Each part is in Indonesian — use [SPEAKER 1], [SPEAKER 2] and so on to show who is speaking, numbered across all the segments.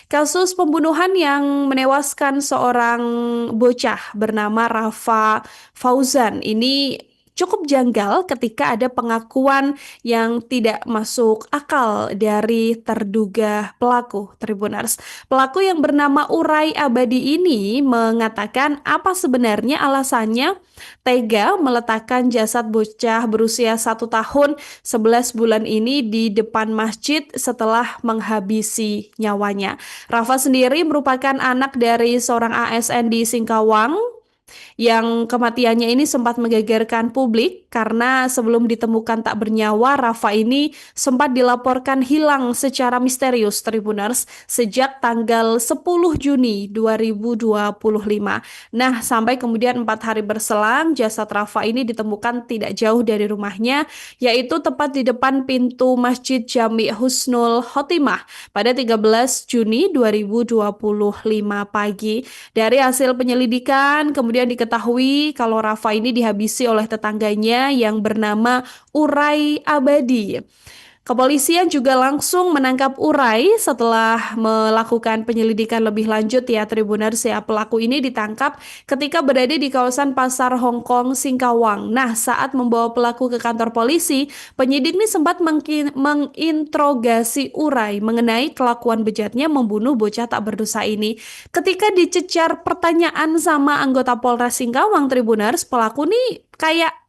[SPEAKER 1] Kasus pembunuhan yang menewaskan seorang bocah bernama Rafa Fauzan ini cukup janggal ketika ada pengakuan yang tidak masuk akal dari terduga pelaku Tribuners. Pelaku yang bernama Urai Abadi ini mengatakan apa sebenarnya alasannya tega meletakkan jasad bocah berusia 1 tahun 11 bulan ini di depan masjid setelah menghabisi nyawanya. Rafa sendiri merupakan anak dari seorang ASN di Singkawang yang kematiannya ini sempat menggegerkan publik karena sebelum ditemukan tak bernyawa, Rafa ini sempat dilaporkan hilang secara misterius Tribuners sejak tanggal 10 Juni 2025. Nah, sampai kemudian 4 hari berselang, jasad Rafa ini ditemukan tidak jauh dari rumahnya, yaitu tepat di depan pintu Masjid Jami Husnul Khotimah pada 13 Juni 2025 pagi. Dari hasil penyelidikan, kemudian diketahui kalau Rafa ini dihabisi oleh tetangganya yang bernama Urai Abadi. Kepolisian juga langsung menangkap Urai setelah melakukan penyelidikan lebih lanjut ya Tribuners ya. Pelaku ini ditangkap ketika berada di kawasan Pasar Hongkong Singkawang. Nah, saat membawa pelaku ke kantor polisi, penyidik ini sempat menginterogasi Urai mengenai kelakuan bejatnya membunuh bocah tak berdosa ini. Ketika dicecar pertanyaan sama anggota Polres Singkawang Tribuners, pelaku nih kayak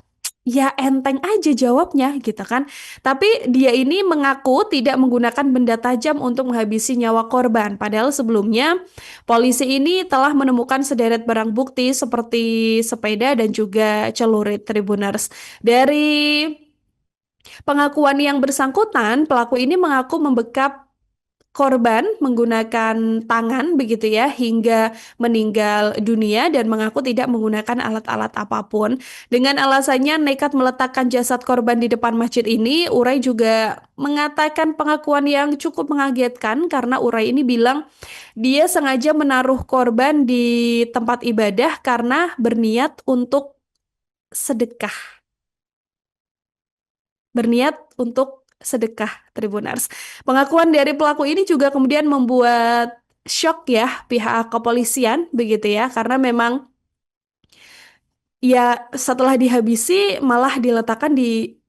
[SPEAKER 1] ya enteng aja jawabnya gitu kan. Tapi dia ini mengaku tidak menggunakan benda tajam untuk menghabisi nyawa korban. Padahal sebelumnya polisi ini telah menemukan sederet barang bukti seperti sepeda dan juga celurit Tribuners. Dari pengakuan yang bersangkutan, pelaku ini mengaku membekap korban menggunakan tangan begitu ya hingga meninggal dunia dan mengaku tidak menggunakan alat-alat apapun. Dengan alasannya nekat meletakkan jasad korban di depan masjid ini, Urai juga mengatakan pengakuan yang cukup mengagetkan karena Urai ini bilang dia sengaja menaruh korban di tempat ibadah karena berniat untuk sedekah. Berniat untuk sedekah Tribuners. Pengakuan dari pelaku ini juga kemudian membuat shock ya pihak kepolisian begitu ya karena memang ya setelah dihabisi malah diletakkan di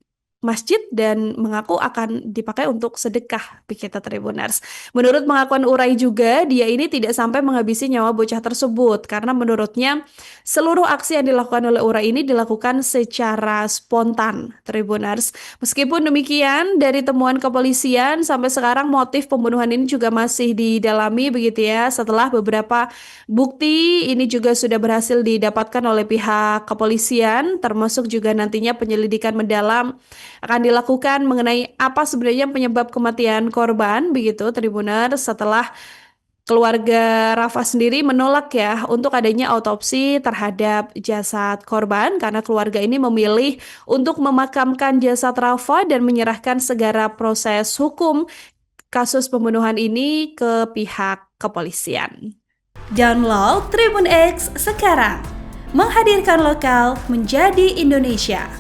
[SPEAKER 1] masjid dan mengaku akan dipakai untuk sedekah begitu Tribuners. Menurut pengakuan Urai juga, dia ini tidak sampai menghabisi nyawa bocah tersebut karena menurutnya seluruh aksi yang dilakukan oleh Urai ini dilakukan secara spontan Tribuners. Meskipun demikian, dari temuan kepolisian sampai sekarang motif pembunuhan ini juga masih didalami begitu ya. Setelah beberapa bukti ini juga sudah berhasil didapatkan oleh pihak kepolisian, termasuk juga nantinya penyelidikan mendalam akan dilakukan mengenai apa sebenarnya penyebab kematian korban begitu Tribuner setelah keluarga Rafa sendiri menolak ya untuk adanya autopsi terhadap jasad korban karena keluarga ini memilih untuk memakamkan jasad Rafa dan menyerahkan segala proses hukum kasus pembunuhan ini ke pihak kepolisian. Download Tribun X sekarang, menghadirkan lokal menjadi Indonesia.